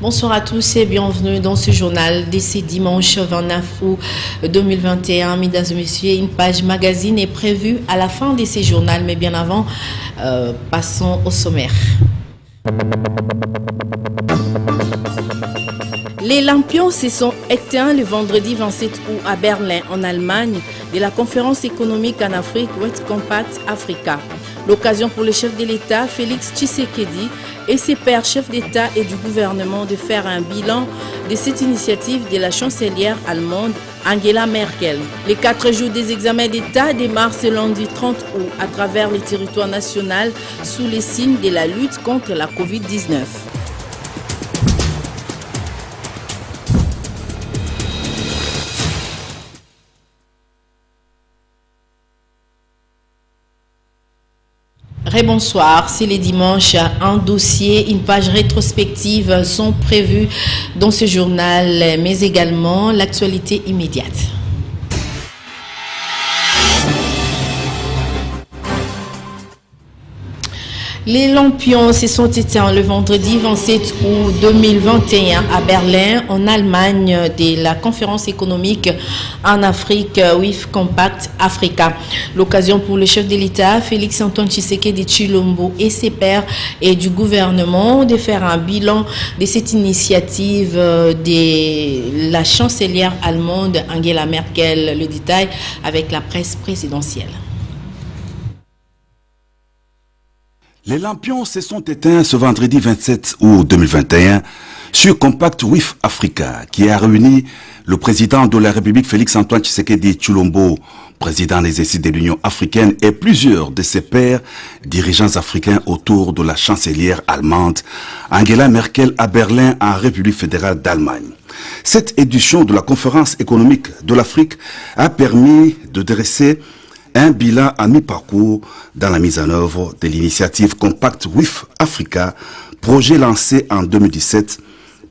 Bonsoir à tous et bienvenue dans ce journal de ce dimanche 29 août 2021. Mesdames et messieurs, une page magazine est prévue à la fin de ce journal, mais bien avant, passons au sommaire. Les lampions se sont éteints le vendredi 27 août à Berlin, en Allemagne, de la conférence économique en Afrique World Compact Africa. L'occasion pour le chef de l'État, Félix Tshisekedi, et ses pairs chefs d'État et du gouvernement de faire un bilan de cette initiative de la chancelière allemande Angela Merkel. Les 4 jours des examens d'État démarrent ce lundi 30 août à travers le territoire national sous les signes de la lutte contre la Covid-19. Bonsoir, c'est les dimanches. Un dossier, une page rétrospective sont prévus dans ce journal, mais également l'actualité immédiate. Les lampions se sont éteints le vendredi 27 août 2021 à Berlin, en Allemagne, de la conférence économique en Afrique WIF Compact Africa. L'occasion pour le chef de l'État, Félix Antoine Tshisekedi Tshilombo, et ses pairs et du gouvernement de faire un bilan de cette initiative de la chancelière allemande Angela Merkel. Le détail avec la presse présidentielle. Les lampions se sont éteints ce vendredi 27 août 2021 sur Compact WIF Africa, qui a réuni le président de la République Félix Antoine Tshisekedi Tshilombo, président des exercices de l'Union africaine, et plusieurs de ses pairs dirigeants africains autour de la chancelière allemande Angela Merkel à Berlin, en République fédérale d'Allemagne. Cette édition de la conférence économique de l'Afrique a permis de dresser un bilan à mi-parcours dans la mise en œuvre de l'initiative Compact WIF Africa, projet lancé en 2017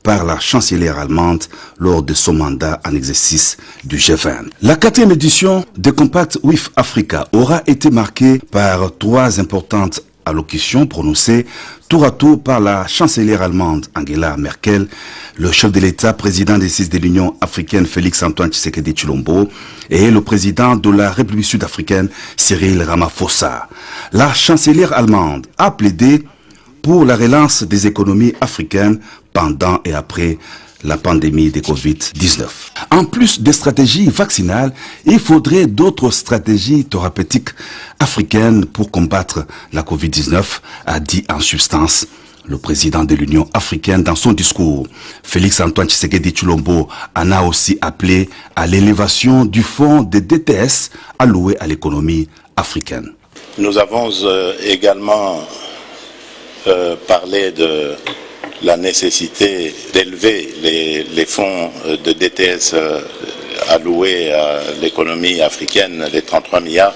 par la chancelière allemande lors de son mandat en exercice du G20. La 4e édition de Compact WIF Africa aura été marquée par 3 importantes allocutions prononcées tour à tour par la chancelière allemande Angela Merkel, le chef de l'État, président des 6 de l'Union africaine Félix Antoine Tshisekedi Tshilombo et le président de la République sud-africaine Cyril Ramaphosa. La chancelière allemande a plaidé pour la relance des économies africaines pendant et après la pandémie de Covid-19. En plus des stratégies vaccinales, il faudrait d'autres stratégies thérapeutiques africaines pour combattre la Covid-19, a dit en substance le président de l'Union africaine dans son discours. Félix Antoine Tshisekedi Tshilombo en a aussi appelé à l'élévation du fonds de DTS alloué à l'économie africaine. Nous avons également parlé de la nécessité d'élever les fonds de DTS alloués à l'économie africaine, les 33 milliards.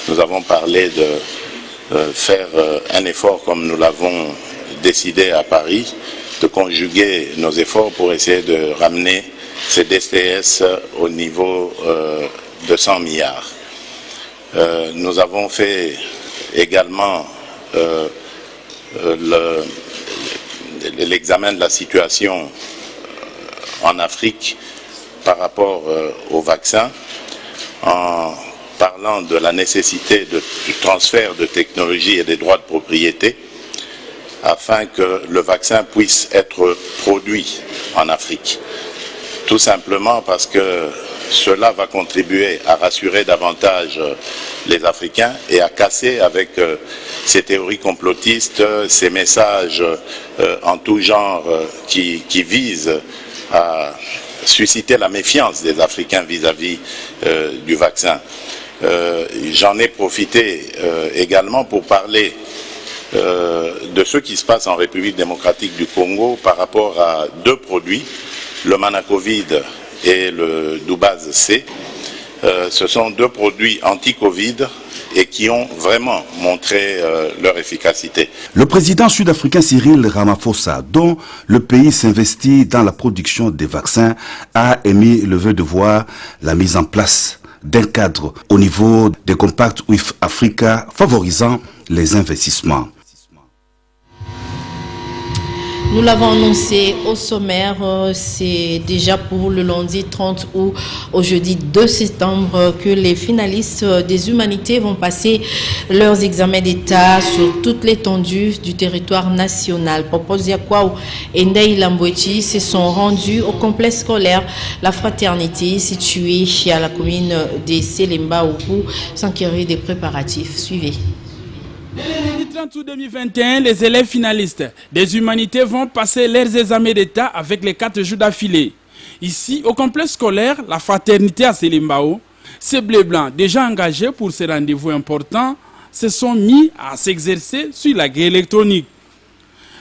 Nous avons parlé de faire un effort comme nous l'avons décidé à Paris, de conjuguer nos efforts pour essayer de ramener ces DTS au niveau de 100 milliards. Nous avons fait également l'examen de la situation en Afrique par rapport au vaccin, en parlant de la nécessité du transfert de technologie et des droits de propriété afin que le vaccin puisse être produit en Afrique. Tout simplement parce que cela va contribuer à rassurer davantage les Africains et à casser avec ces théories complotistes, ces messages en tout genre qui visent à susciter la méfiance des Africains vis-à-vis du vaccin. J'en ai profité également pour parler de ce qui se passe en République démocratique du Congo par rapport à 2 produits, le Manacovid et le Doubaz C. Ce sont 2 produits anti-Covid et qui ont vraiment montré leur efficacité. Le président sud-africain Cyril Ramaphosa, dont le pays s'investit dans la production des vaccins, a émis le vœu de voir la mise en place d'un cadre au niveau des Compact WIF Africa favorisant les investissements. Nous l'avons annoncé au sommaire, c'est déjà pour le lundi 30 août au jeudi 2 septembre que les finalistes des humanités vont passer leurs examens d'État sur toute l'étendue du territoire national. Poposiakwao et Ndei Lambouechi se sont rendus au complexe scolaire La Fraternité situé à la commune de Selemba pour s'enquérir des préparatifs. Suivez. Le 30 août 2021, les élèves finalistes des humanités vont passer leurs examens d'État avec les 4 jours d'affilée. Ici, au complexe scolaire, la Fraternité à Selimbao, ces bleus blancs déjà engagés pour ces rendez-vous importants se sont mis à s'exercer sur la grille électronique.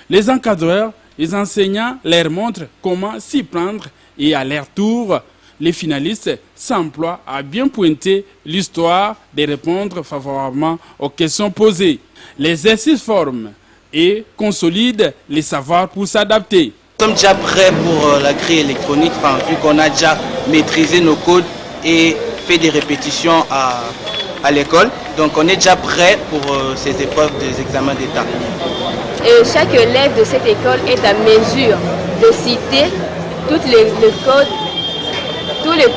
Les encadreurs, les enseignants leur montrent comment s'y prendre et à leur tour, les finalistes s'emploient à bien pointer l'histoire de répondre favorablement aux questions posées. L'exercice forme et consolide les savoirs pour s'adapter. Nous sommes déjà prêts pour la grille électronique, vu qu'on a déjà maîtrisé nos codes et fait des répétitions à l'école. Donc on est déjà prêts pour ces épreuves des examens d'État. Et chaque élève de cette école est à mesure de citer tous les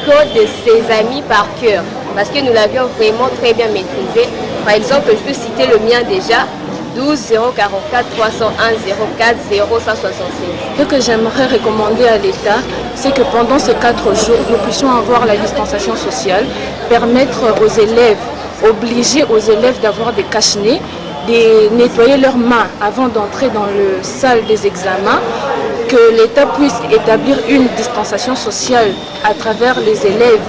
codes de ses amis par cœur, parce que nous l'avions vraiment très bien maîtrisé. Par exemple, je peux citer le mien déjà, 12 044 301 04 0167. Ce que j'aimerais recommander à l'État, c'est que pendant ces 4 jours, nous puissions avoir la distanciation sociale, permettre aux élèves, obliger aux élèves d'avoir des cache-nez, de nettoyer leurs mains avant d'entrer dans la salle des examens, que l'État puisse établir une distanciation sociale à travers les élèves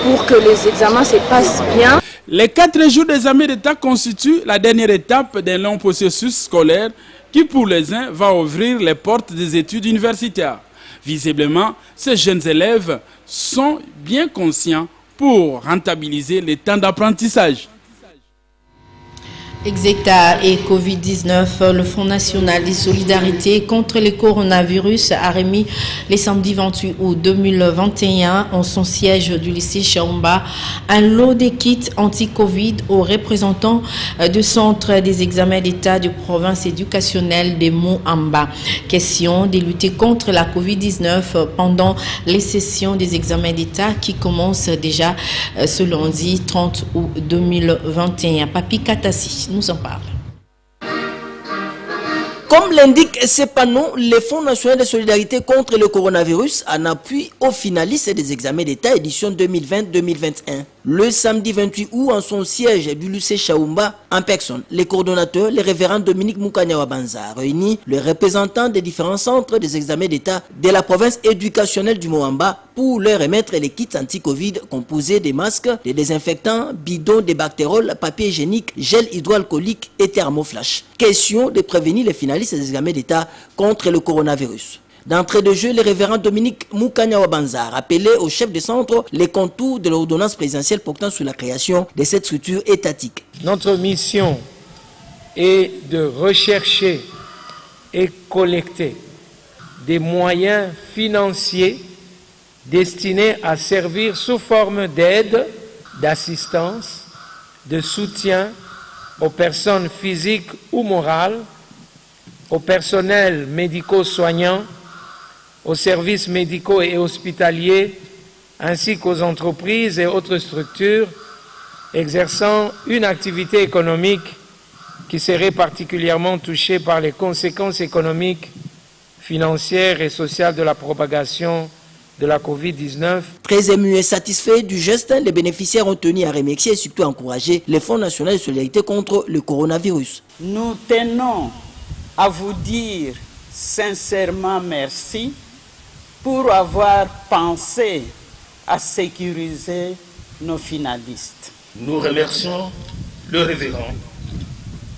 pour que les examens se passent bien. Les 4 jours d'examen d'État constituent la dernière étape d'un long processus scolaire qui, pour les uns, va ouvrir les portes des études universitaires. Visiblement, ces jeunes élèves sont bien conscients pour rentabiliser les temps d'apprentissage. Exeta et Covid-19, le Fonds national de solidarité contre le coronavirus a remis le samedi 28 août 2021 en son siège du lycée Chaumba un lot de kits anti-Covid aux représentants du centre des examens d'État de province éducationnelle de Moamba. Question de lutter contre la Covid-19 pendant les sessions des examens d'État qui commencent déjà ce lundi 30 août 2021. Papi Katassi nous en parle. Comme l'indique ce panneau, le Fonds national de solidarité contre le coronavirus en appui aux finalistes des examens d'État édition 2020-2021. Le samedi 28 août, en son siège du lycée Chaumba, en personne, les coordonnateurs, les révérends Dominique Mukanya Wabanza, réunis les représentants des différents centres des examens d'État de la province éducationnelle du Moamba pour leur remettre les kits anti-Covid composés des masques, des désinfectants, bidons, des bactéroles, papier hygiénique, gel hydroalcoolique et thermoflash. Question de prévenir les finalistes des examens d'État contre le coronavirus. D'entrée de jeu, le révérend Dominique Mukanya Wabanza rappelait au chef de centre les contours de l'ordonnance présidentielle portant sur la création de cette structure étatique. Notre mission est de rechercher et collecter des moyens financiers destinés à servir sous forme d'aide, d'assistance, de soutien aux personnes physiques ou morales, aux personnels médico-soignants, aux services médicaux et hospitaliers, ainsi qu'aux entreprises et autres structures exerçant une activité économique qui serait particulièrement touchée par les conséquences économiques, financières et sociales de la propagation de la Covid-19. Très émus et satisfaits du geste, les bénéficiaires ont tenu à remercier et surtout à encourager le Fonds national de solidarité contre le coronavirus. Nous tenons à vous dire sincèrement merci pour avoir pensé à sécuriser nos finalistes. Nous remercions le révérend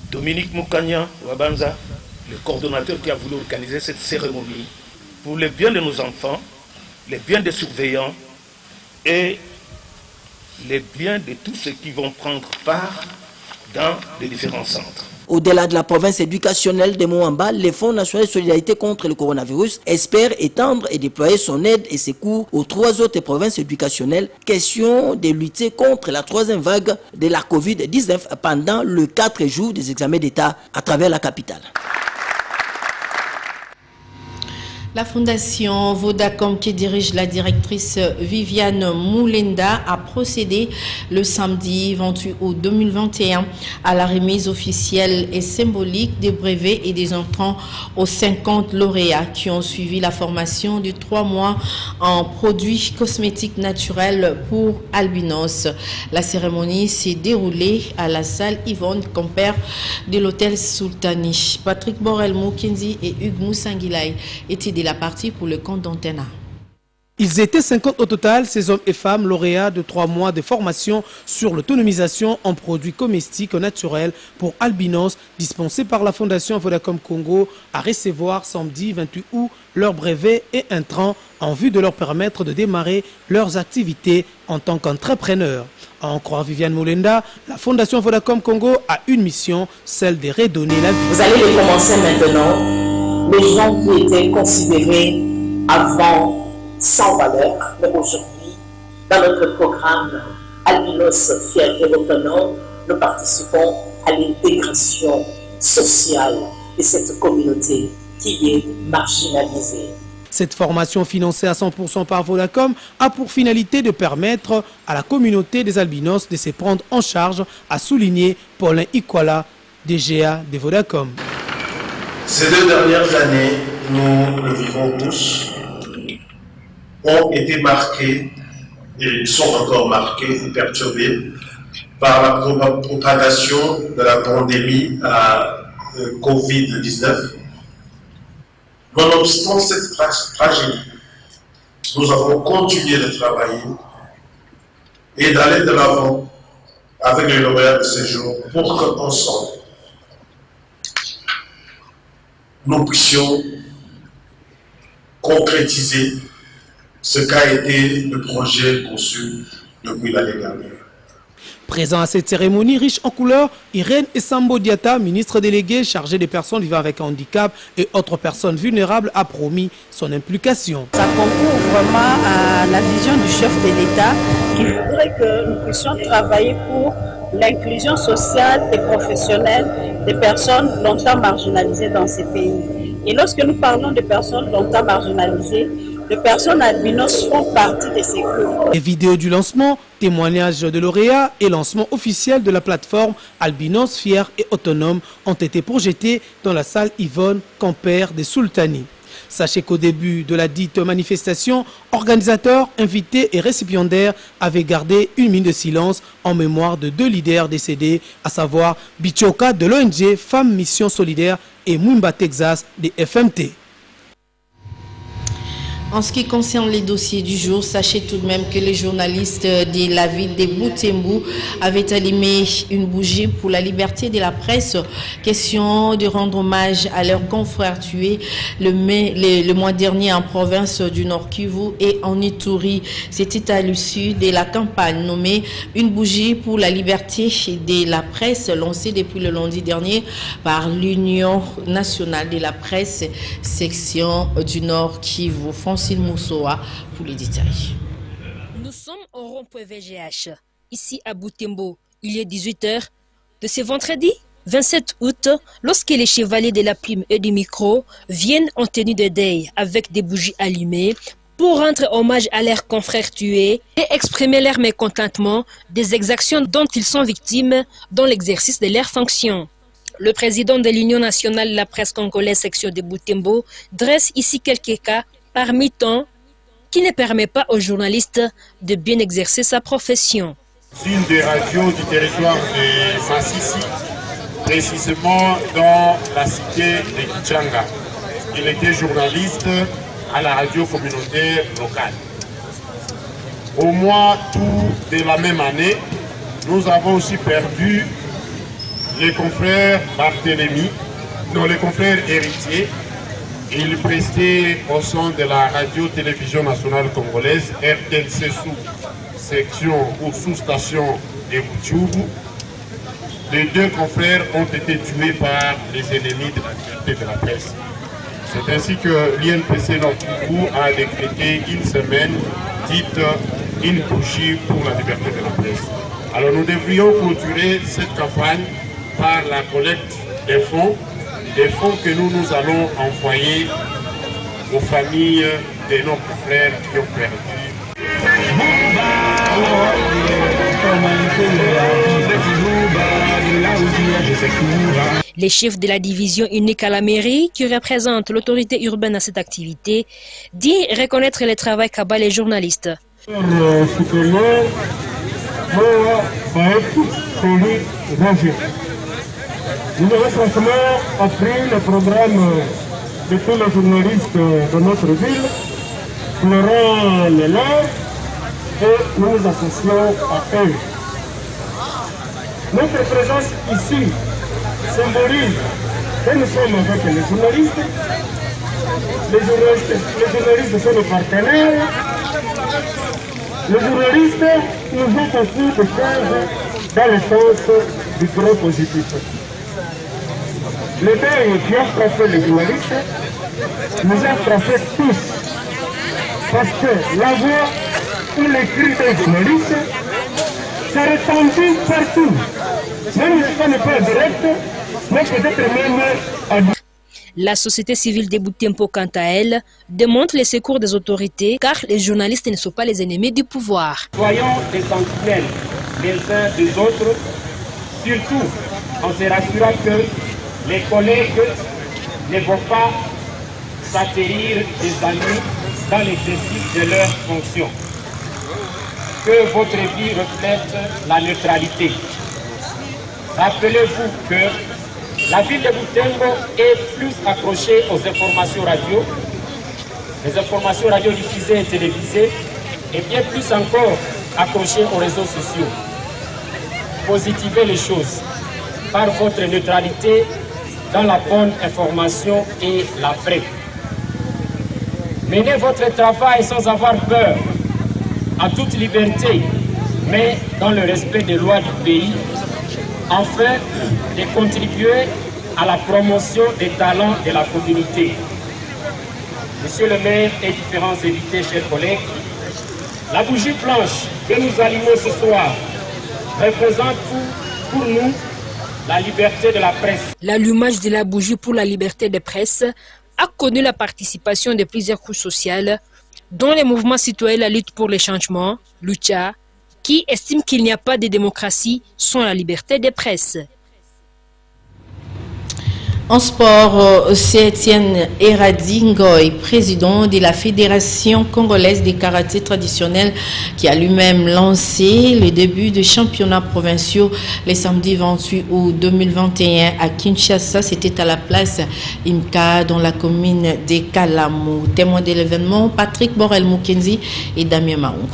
Dominique Mukanya Wabanza, le coordonnateur qui a voulu organiser cette cérémonie pour le bien de nos enfants, le bien des surveillants et le bien de tous ceux qui vont prendre part dans les différents centres. Au-delà de la province éducationnelle de Moamba, le Fonds national de solidarité contre le coronavirus espère étendre et déployer son aide et ses cours aux 3 autres provinces éducationnelles. Question de lutter contre la 3e vague de la Covid-19 pendant le 4 jours des examens d'État à travers la capitale. La fondation Vodacom, qui dirige la directrice Viviane Moulenda, a procédé le samedi 28 août 2021 à la remise officielle et symbolique des brevets et des entrants aux 50 lauréats qui ont suivi la formation de 3 mois en produits cosmétiques naturels pour albinos. La cérémonie s'est déroulée à la salle Yvonne Compère de l'hôtel Sultani. Patrick Borel-Moukenzi et Hugues Moussangilay étaient de la partie pour le compte d'Antena. Ils étaient 50 au total, ces hommes et femmes lauréats de 3 mois de formation sur l'autonomisation en produits comestiques naturels pour albinos dispensés par la Fondation Vodacom Congo à recevoir samedi 28 août leurs brevets et intrants en vue de leur permettre de démarrer leurs activités en tant qu'entrepreneurs. À en croire Viviane Moulenda, la Fondation Vodacom Congo a une mission, celle de redonner la vie. Vous allez les commencer maintenant. Les gens qui étaient considérés avant sans valeur, mais aujourd'hui, dans notre programme Albinos Fiers et Autonomes, nous participons à l'intégration sociale de cette communauté qui est marginalisée. Cette formation financée à 100% par Vodacom a pour finalité de permettre à la communauté des albinos de se prendre en charge, a souligné Paulin Ikwala, DGA de Vodacom. Ces 2 dernières années, nous le vivons tous, ont été marquées et sont encore marquées et perturbées par la propagation de la pandémie à Covid-19. Nonobstant cette tragédie, nous avons continué de travailler et d'aller de l'avant avec les lauréats de ce jour pour qu'ensemble, nous puissions concrétiser ce qu'a été le projet conçu depuis l'année dernière. Présent à cette cérémonie riche en couleurs, Irène Essambo Diata, ministre déléguée chargée des personnes vivant avec un handicap et autres personnes vulnérables, a promis son implication. Ça concourt vraiment à la vision du chef de l'État qui voudrait que nous puissions travailler pour l'inclusion sociale et professionnelle des personnes longtemps marginalisées dans ces pays. Et lorsque nous parlons de personnes longtemps marginalisées, les personnes albinos font partie de ces groupes. Les vidéos du lancement, témoignages de lauréats et lancement officiel de la plateforme Albinos Fiers et Autonomes ont été projetés dans la salle Yvonne Compère des Sultani. Sachez qu'au début de la dite manifestation, organisateurs, invités et récipiendaires avaient gardé une minute de silence en mémoire de 2 leaders décédés, à savoir Bichoka de l'ONG Femmes Mission Solidaire et Mwimba Texas des FMT. En ce qui concerne les dossiers du jour, sachez tout de même que les journalistes de la ville de Butembo avaient allumé une bougie pour la liberté de la presse. Question de rendre hommage à leurs confrères tués le mois dernier en province du Nord Kivu et en Ituri. C'était à l'issue de la campagne nommée Une bougie pour la liberté de la presse, lancée depuis le lundi dernier par l'Union nationale de la presse, section du Nord Kivu. Moussoa pour les détails. Nous sommes au rond-point VGH, ici à Butembo. Il est 18h de ce vendredi 27 août, lorsque les chevaliers de la plume et du micro viennent en tenue de deuil avec des bougies allumées pour rendre hommage à leurs confrères tués et exprimer leur mécontentement des exactions dont ils sont victimes dans l'exercice de leurs fonctions. Le président de l'Union nationale de la presse congolaise section de Butembo dresse ici quelques cas parmi tant qui ne permet pas aux journalistes de bien exercer sa profession. Une des radios du territoire de Massissi, précisément dans la cité de Kichanga. Il était journaliste à la radio communautaire locale. Au mois d'août de la même année, nous avons aussi perdu les confrères Barthélemy, non, les confrères héritiers. Il prestait au sein de la radio-télévision nationale congolaise, RTNC section ou sous-station de Bujubu. Les 2 confrères ont été tués par les ennemis de la liberté de la presse. C'est ainsi que l'INPC Nord Kivu a décrété une semaine dite Une bougie pour la liberté de la presse. Alors nous devrions clôturer cette campagne par la collecte des fonds que nous allons envoyer aux familles de nos frères qui ont perdu. Les chefs de la division unique à la mairie, qui représente l'autorité urbaine à cette activité, dit reconnaître le travail qu'abat les journalistes. Nous avons franchement appris le programme de tous les journalistes de notre ville, pleurant les leurs, et nous nous associons à eux. Notre présence ici symbolise que nous sommes avec les journalistes. Les journalistes sont nos partenaires. Les journalistes nous ont beaucoup de choses dans le sens du gros positif. Le deuil qui a frappé les journalistes nous a frappé tous. Parce que la voix ou les cris des journalistes se répandit partout. Même si ça n'est pas direct, mais peut-être même à... La société civile de Boutempo, quant à elle, demande les secours des autorités car les journalistes ne sont pas les ennemis du pouvoir. Soyons des sentinelles les uns des autres, surtout en se rassurant que les collègues ne vont pas s'atterrir des amis dans l'exercice de leurs fonctions. Que votre vie reflète la neutralité. Rappelez-vous que la ville de Boutembo est plus accrochée aux informations radio, les informations radio diffusées et télévisées, et bien plus encore accrochée aux réseaux sociaux. Positivez les choses par votre neutralité dans la bonne information et la vraie. Menez votre travail sans avoir peur, en toute liberté, mais dans le respect des lois du pays, afin de contribuer à la promotion des talents de la communauté. Monsieur le maire et différents invités, chers collègues, la bougie blanche que nous allumons ce soir représente pour nous la liberté de la presse. L'allumage de la bougie pour la liberté de presse a connu la participation de plusieurs couches sociales, dont les mouvements citoyens La lutte pour les changements, Lucha, qui estiment qu'il n'y a pas de démocratie sans la liberté de presse. En sport, c'est Étienne Eradingoy, président de la Fédération congolaise des karatés traditionnels, qui a lui-même lancé le début de championnats provinciaux le samedi 28 août 2021 à Kinshasa. C'était à la place Imka dans la commune de Kalamu. Témoin de l'événement, Patrick Borel-Mukenzi et Damien Maungu.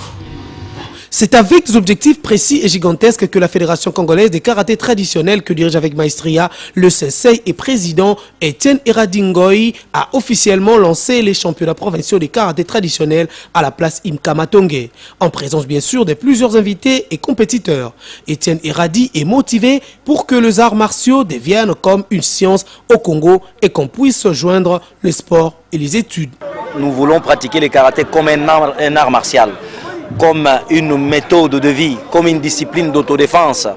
C'est avec des objectifs précis et gigantesques que la Fédération congolaise des karatés traditionnels, que dirige avec maestria le sensei et président Étienne Eradingoy, a officiellement lancé les championnats provinciaux des karatés traditionnels à la place Imka Matongé, en présence bien sûr de plusieurs invités et compétiteurs. Étienne Eradi est motivé pour que les arts martiaux deviennent comme une science au Congo et qu'on puisse joindre le sport et les études. Nous voulons pratiquer le karaté comme un art martial, comme une méthode de vie, comme une discipline d'autodéfense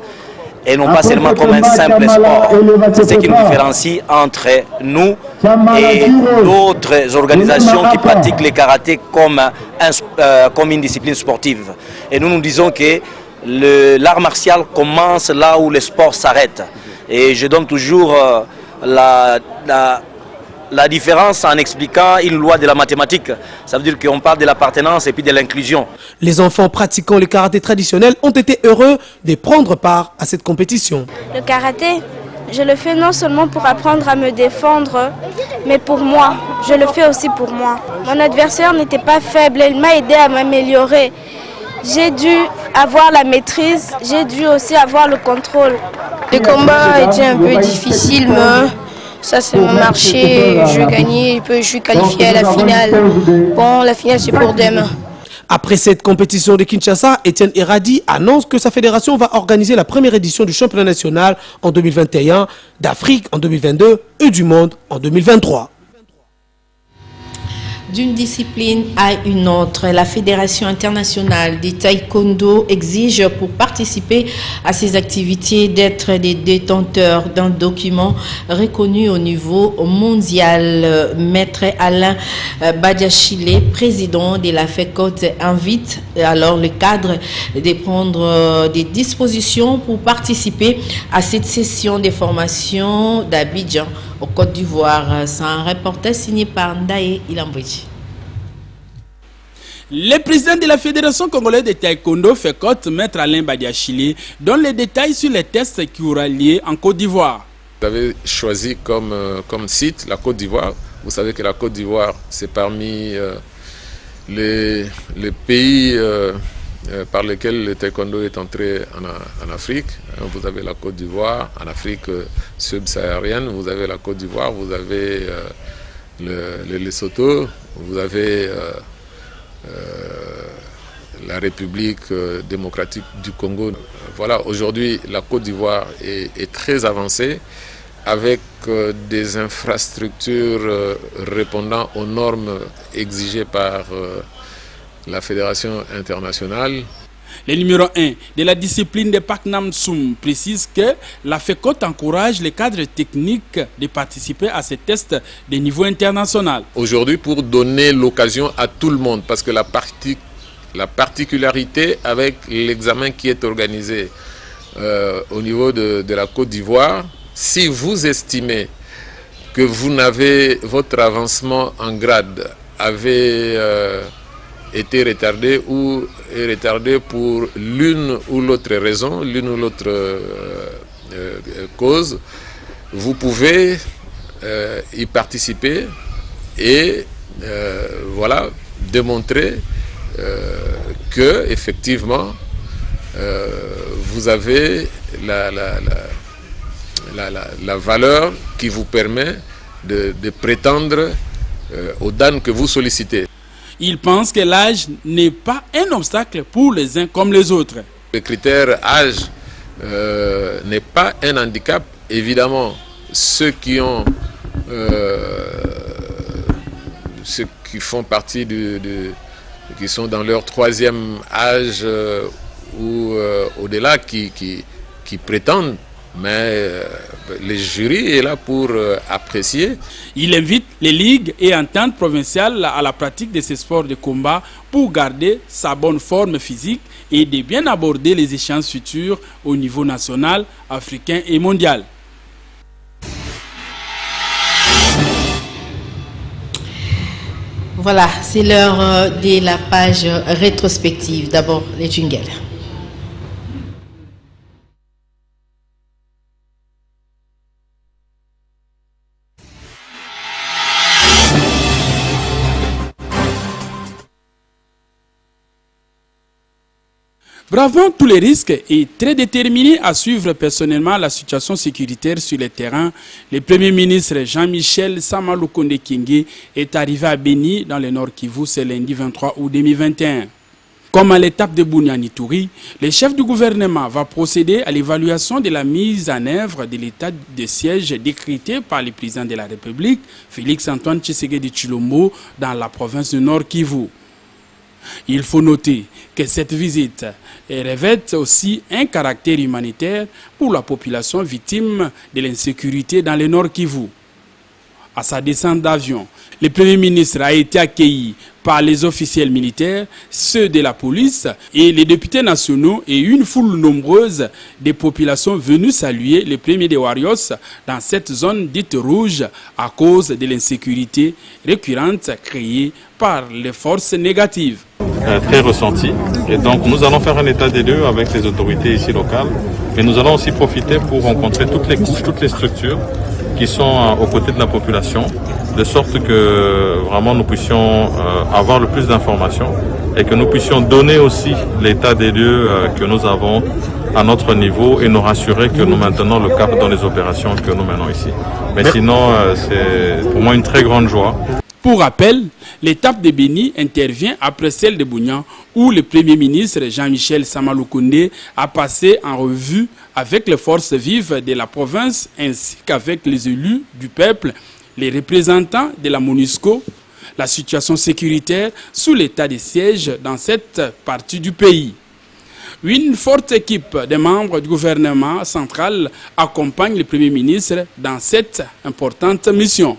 et non pas seulement comme un simple sport. C'est ce qui nous différencie entre nous et d'autres organisations qui pratiquent le karaté comme une discipline sportive. Et nous nous disons que l'art martial commence là où le sport s'arrête. Et je donne toujours la différence en expliquant une loi de la mathématique. Ça veut dire qu'on parle de l'appartenance et puis de l'inclusion. Les enfants pratiquant le karaté traditionnel ont été heureux de prendre part à cette compétition. Le karaté, je le fais non seulement pour apprendre à me défendre, mais pour moi. Je le fais aussi pour moi. Mon adversaire n'était pas faible, il m'a aidé à m'améliorer. J'ai dû avoir la maîtrise, j'ai dû aussi avoir le contrôle. Le combat était un peu difficile, mais ça c'est mon marché, je gagnais et puis je suis qualifié à la finale. Bon, la finale c'est pour demain. Après cette compétition de Kinshasa, Étienne Eradi annonce que sa fédération va organiser la première édition du championnat national en 2021, d'Afrique en 2022 et du monde en 2023. D'une discipline à une autre, la Fédération internationale de taekwondo exige pour participer à ces activités d'être des détenteurs d'un document reconnu au niveau mondial. Maître Alain Badiachile, président de la FECOT, invite alors le cadre de prendre des dispositions pour participer à cette session de formation d'Abidjan au Côte d'Ivoire. C'est un reportage signé par Ndaye Ilambridge. Le président de la Fédération congolaise de taekwondo, FECOT, Maître Alain Badiachile, donne les détails sur les tests qui aura lieu en Côte d'Ivoire. Vous avez choisi comme site la Côte d'Ivoire. Vous savez que la Côte d'Ivoire, c'est parmi les pays par lesquels le taekwondo est entré en Afrique. Vous avez la Côte d'Ivoire, en Afrique subsaharienne, vous avez la Côte d'Ivoire, vous avez le Lesotho, vous avez la République démocratique du Congo. Voilà, aujourd'hui, la Côte d'Ivoire est très avancée avec des infrastructures répondant aux normes exigées par la Fédération internationale. Le numéro 1 de la discipline de Paknam Soum précise que la FECOT encourage les cadres techniques de participer à ces tests de niveau international. Aujourd'hui, pour donner l'occasion à tout le monde, parce que la particularité avec l'examen qui est organisé au niveau de la Côte d'Ivoire, si vous estimez que vous n'avez, votre avancement en grade avait été retardé ou est retardé pour l'une ou l'autre raison, l'une ou l'autre cause, vous pouvez y participer et voilà, démontrer que effectivement vous avez la valeur qui vous permet de prétendre aux danes que vous sollicitez. Il pense que l'âge n'est pas un obstacle pour les uns comme les autres. Le critère âge n'est pas un handicap. Évidemment, ceux qui font partie qui sont dans leur 3e âge ou au-delà, qui prétendent, mais le jury est là pour apprécier. Il invite les ligues et ententes provinciales à la pratique de ces sports de combat pour garder sa bonne forme physique et de bien aborder les échanges futurs au niveau national, africain et mondial. Voilà, c'est l'heure de la page rétrospective. D'abord, les jingles. Bravant tous les risques et très déterminé à suivre personnellement la situation sécuritaire sur le terrain, le Premier ministre Jean-Michel Sama Lukonde Kyenge est arrivé à Beni dans le Nord Kivu ce lundi 23 août 2021. Comme à l'étape de Bunyani-Touri, le chef du gouvernement va procéder à l'évaluation de la mise en œuvre de l'état de siège décrété par le président de la République, Félix Antoine Tshisekedi Tshilombo, dans la province du Nord Kivu. Il faut noter que cette visite revêt aussi un caractère humanitaire pour la population victime de l'insécurité dans le Nord Kivu. À sa descente d'avion, le Premier ministre a été accueilli par les officiels militaires, ceux de la police et les députés nationaux et une foule nombreuse de populations venues saluer le premier des Warriors dans cette zone dite rouge à cause de l'insécurité récurrente créée par les forces négatives. Très ressenti. Et donc nous allons faire un état des lieux avec les autorités ici locales, mais nous allons aussi profiter pour rencontrer toutes les structures qui sont aux côtés de la population, de sorte que vraiment nous puissions avoir le plus d'informations et que nous puissions donner aussi l'état des lieux que nous avons à notre niveau et nous rassurer que nous maintenons le cap dans les opérations que nous menons ici. Mais sinon, c'est pour moi une très grande joie. Pour rappel, l'étape de Beni intervient après celle de Bougnan, où le Premier ministre Jean-Michel Sama Lukonde a passé en revue avec les forces vives de la province ainsi qu'avec les élus du peuple, les représentants de la MONUSCO, la situation sécuritaire sous l'état de siège dans cette partie du pays. Une forte équipe des membres du gouvernement central accompagne le Premier ministre dans cette importante mission.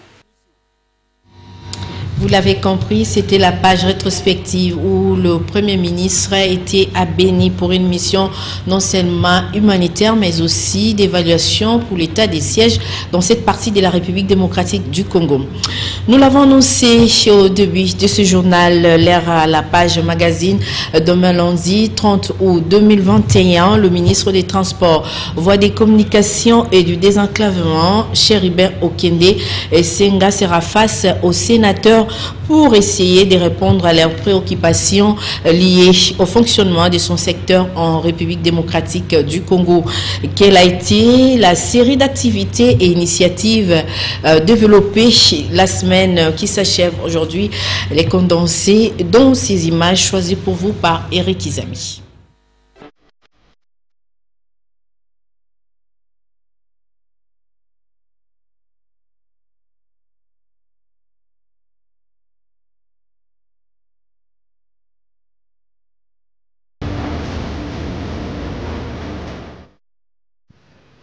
Vous l'avez compris, c'était la page rétrospective où le Premier ministre a été à Béni pour une mission non seulement humanitaire, mais aussi d'évaluation pour l'état des sièges dans cette partie de la République démocratique du Congo. Nous l'avons annoncé au début de ce journal, l'air à la page magazine. Demain lundi 30 août 2021, le ministre des Transports, Voies des Communications et du Désenclavement, Chérubin Okende Senga, sera face aux sénateurs pour essayer de répondre à leurs préoccupations liées au fonctionnement de son secteur en République démocratique du Congo. Quelle a été la série d'activités et initiatives développées la semaine qui s'achève aujourd'hui? Les condensés dans ces images choisies pour vous par Eric Izami.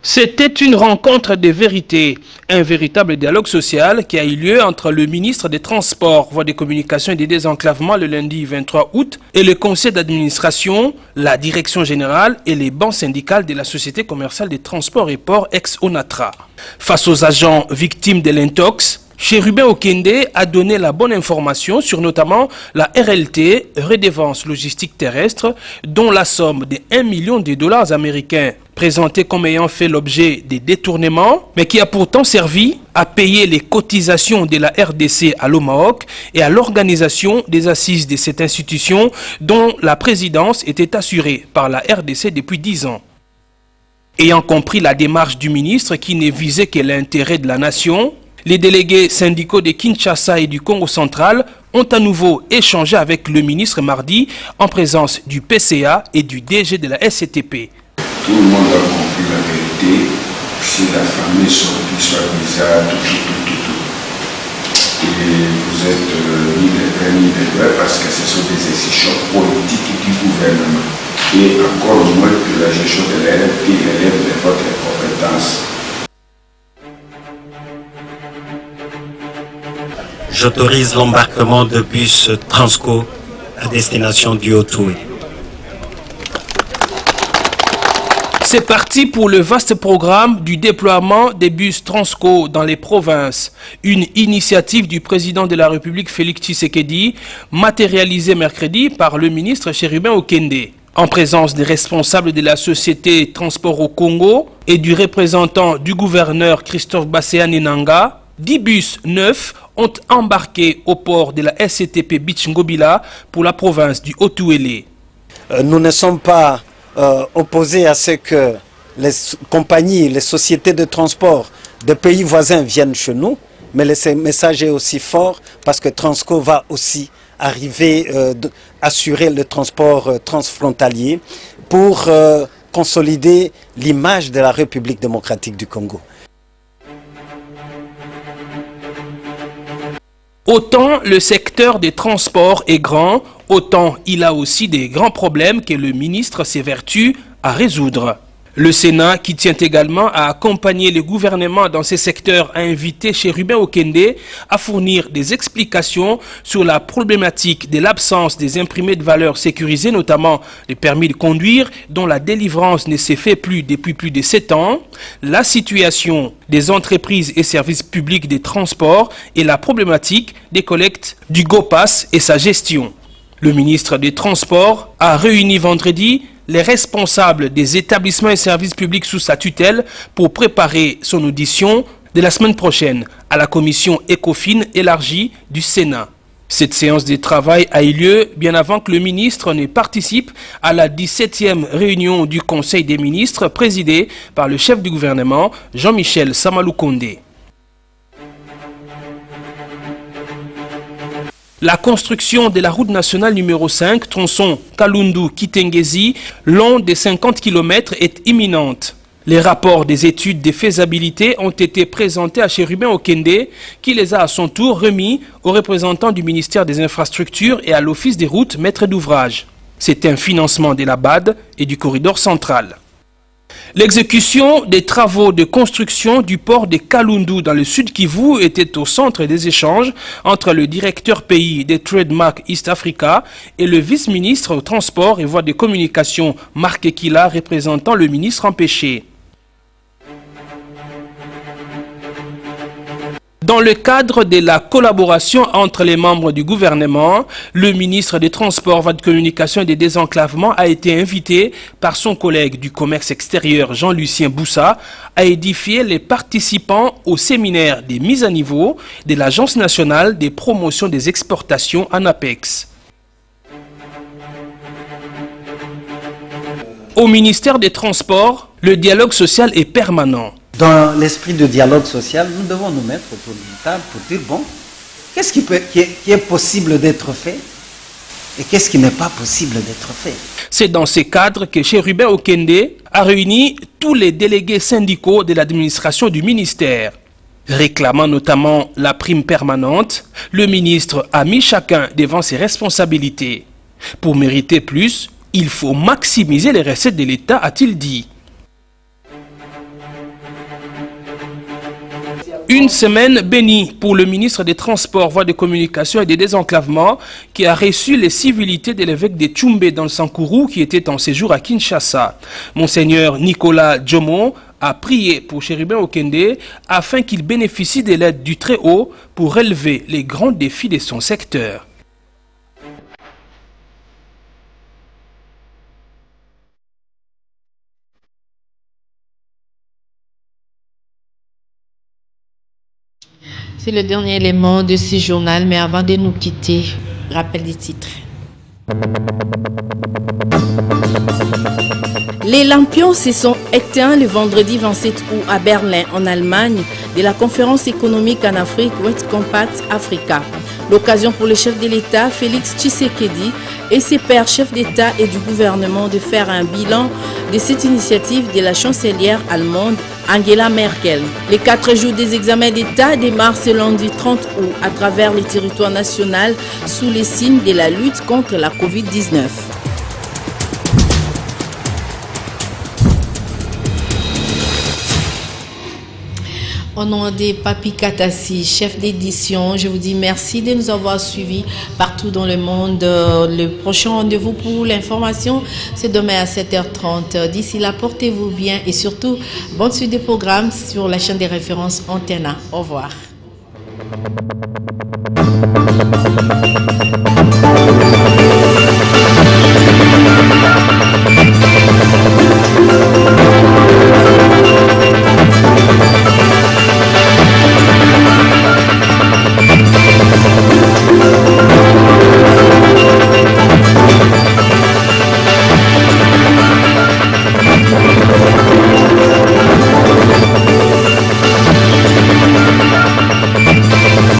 C'était une rencontre de vérité, un véritable dialogue social qui a eu lieu entre le ministre des Transports, Voies des Communications et des Désenclavements le lundi 23 août et le conseil d'administration, la direction générale et les banques syndicales de la Société commerciale des transports et ports ex-ONATRA. Face aux agents victimes de l'intox, Chérubin Okende a donné la bonne information sur notamment la RLT, redevance logistique terrestre, dont la somme de 1 million de dollars américains, présentée comme ayant fait l'objet des détournements, mais qui a pourtant servi à payer les cotisations de la RDC à l'OMAOC et à l'organisation des assises de cette institution dont la présidence était assurée par la RDC depuis 10 ans. Ayant compris la démarche du ministre qui ne visait que l'intérêt de la nation, les délégués syndicaux de Kinshasa et du Congo central ont à nouveau échangé avec le ministre mardi en présence du PCA et du DG de la SCTP. Tout le monde a compris la vérité, c'est la famille sortie soit bizarre, tout. Et vous êtes ni des vrais ni des vrais parce que ce sont des décisions politiques du gouvernement. Et encore moins que la gestion de l'élève qui relève de votre compétence. J'autorise l'embarquement de bus Transco à destination du Haut-Toué. C'est parti pour le vaste programme du déploiement des bus Transco dans les provinces. Une initiative du président de la République Félix Tshisekedi, matérialisée mercredi par le ministre Chérubin Okende. En présence des responsables de la société Transport au Congo et du représentant du gouverneur Christophe Basséa Nenanga, 10 bus neufs ont embarqué au port de la SCTP Beach Ngobila pour la province du Haut-Touélé. Nous ne sommes pas opposés à ce que les compagnies, les sociétés de transport de pays voisins viennent chez nous, mais le message est aussi fort parce que Transco va aussi arriver assurer le transport transfrontalier pour consolider l'image de la République démocratique du Congo. Autant le secteur des transports est grand, autant il a aussi des grands problèmes que le ministre s'évertue à résoudre. Le Sénat, qui tient également à accompagner le gouvernement dans ces secteurs, a invité Chérubin Okende à fournir des explications sur la problématique de l'absence des imprimés de valeur sécurisés, notamment les permis de conduire, dont la délivrance ne s'est fait plus depuis plus de 7 ans, la situation des entreprises et services publics des transports et la problématique des collectes du GOPAS et sa gestion. Le ministre des Transports a réuni vendredi les responsables des établissements et services publics sous sa tutelle pour préparer son audition de la semaine prochaine à la commission ECOFIN élargie du Sénat. Cette séance de travail a eu lieu bien avant que le ministre ne participe à la 17e réunion du Conseil des ministres présidée par le chef du gouvernement Jean-Michel Samaloukonde. La construction de la route nationale numéro 5, tronçon Kalundu-Kitengezi, long de 50 km, est imminente. Les rapports des études de faisabilité ont été présentés à Chérubin Okende, qui les a à son tour remis aux représentants du ministère des Infrastructures et à l'Office des routes maître d'ouvrage. C'est un financement de la BAD et du corridor central. L'exécution des travaux de construction du port de Kalundu dans le sud Kivu était au centre des échanges entre le directeur pays des Trademark East Africa et le vice-ministre au transport et voies de communication Marc Ekila représentant le ministre empêché. Dans le cadre de la collaboration entre les membres du gouvernement, le ministre des Transports, Voies de Communication et des Désenclavements a été invité par son collègue du commerce extérieur Jean-Lucien Boussa à édifier les participants au séminaire des mises à niveau de l'Agence nationale des promotions des exportations ANAPEX. Au ministère des Transports, le dialogue social est permanent. Dans l'esprit de dialogue social, nous devons nous mettre autour d'une table pour dire, bon, qu'est-ce qui est possible d'être fait et qu'est-ce qui n'est pas possible d'être fait. C'est dans ce cadre que Chérubin Okende a réuni tous les délégués syndicaux de l'administration du ministère. Réclamant notamment la prime permanente, le ministre a mis chacun devant ses responsabilités. Pour mériter plus, il faut maximiser les recettes de l'État, a-t-il dit. Une semaine bénie pour le ministre des Transports, Voies de Communication et des Désenclavements qui a reçu les civilités de l'évêque de Tchumbe dans le Sankourou qui était en séjour à Kinshasa. Monseigneur Nicolas Djomo a prié pour Chérubin Okende afin qu'il bénéficie de l'aide du Très-Haut pour relever les grands défis de son secteur. C'est le dernier élément de ce journal, mais avant de nous quitter, rappel des titres. Les lampions se sont éteints le vendredi 27 août à Berlin, en Allemagne, de la conférence économique en Afrique West Compact Africa. L'occasion pour le chef de l'État, Félix Tshisekedi, et ses pairs chefs d'État et du gouvernement de faire un bilan de cette initiative de la chancelière allemande Angela Merkel. Les 4 jours des examens d'État démarrent ce lundi 30 août à travers le territoire national sous les signes de la lutte contre la Covid-19. Au nom de Papi Katassi, chef d'édition, je vous dis merci de nous avoir suivis partout dans le monde. Le prochain rendez-vous pour l'information, c'est demain à 7h30. D'ici là, portez-vous bien et surtout, bonne suite des programmes sur la chaîne des références Antena. Au revoir.